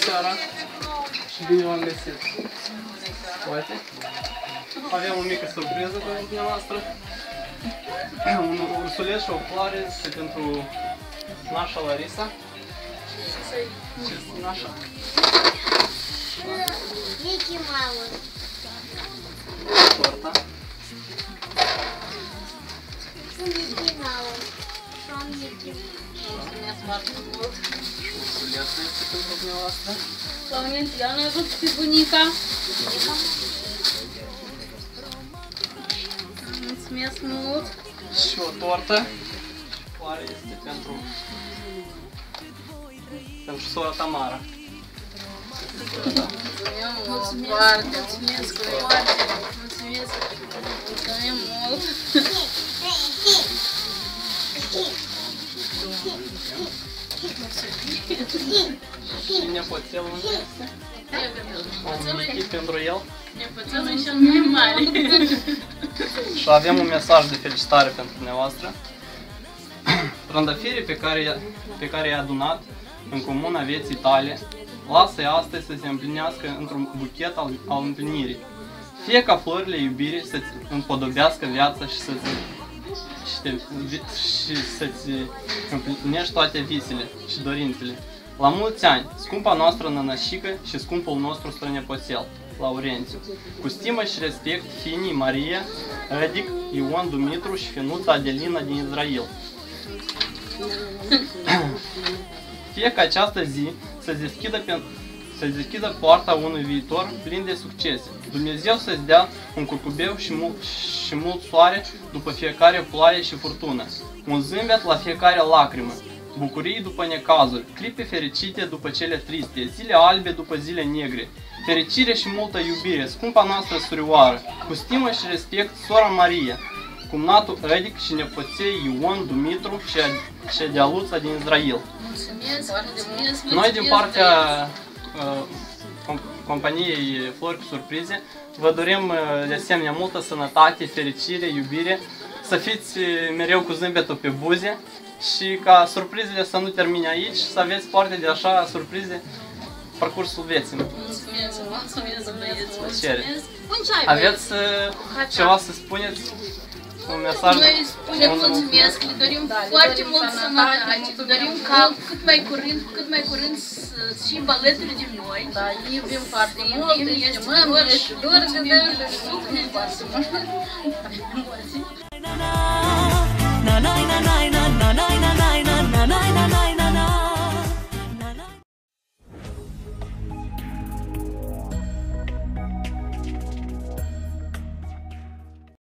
seara și bine v-am găsit! Uite, avem o mică surpriză pentru dumneavoastră. Un ursuleț și o floare este pentru nașa Larisa. Și nașa. Mickey Mouse. Torta. Mickey Mouse. From Mickey. Mulțumesc foarte mult! Ursulețul este pentru dumneavoastră. La un moment eu n-am văzut pe bunica. Mulțumesc mult! Și o tortă. Și floare este pentru sora Tamara. Mulțumesc foarte, mulțumesc foarte, mulțumesc, mulțumim mult! Și nepoțelul unde este? Un mic pentru el. Nepoțelul și mai mare. Și avem un mesaj de felicitare pentru dumneavoastră. Trandafiri pe care i-a adunat în comuna vieții tale, lasă-i astăzi să se împlinească într-un buchet al împlinirii. Fie ca florile iubirii să-ți împodobească viața și să-ți împlinești toate visele și dorințele. La mulți ani, scumpa noastră nănășică și scumpul nostru strănepoțel, Laurențiu. Cu stimă și respect, fiinii Maria, Edic, Ion, Dumitru și finuța Adelina din Israel. Fie ca această zi să deschidă poarta unui viitor plin de succese. Dumnezeu să-ți dea un curcubeu și mult soare după fiecare ploaie și furtună, un zâmbet la fiecare lacrimă, bucurii după necazuri, clipe fericite după cele triste, zile albe după zile negre, fericire și multă iubire, scumpa noastră surioară, cu stimă și respect, sora Maria, cumnatul Edic și nepoței Ion, Dumitru și Adealuța din Israel. Mulțumesc foarte mult! Noi din partea companiei Flori cu Surprize vă dorim de asemenea multă sănătate, fericire, iubire, să fiți mereu cu zâmbetul pe buze și ca surprizele să nu termine aici, să aveți parte de așa surprize parcursul vieții. Mulțumesc, mulțumesc băieți, Mulțumesc. mulțumesc! Aveți ceva să spuneți? Un mesaj? Noi spunem mulțumesc, le dorim foarte mult sănătate, dorim ca cât mai curând să fim alături de noi. Da, iubim foarte mult, estimăm, și lor de dă, și foarte mult.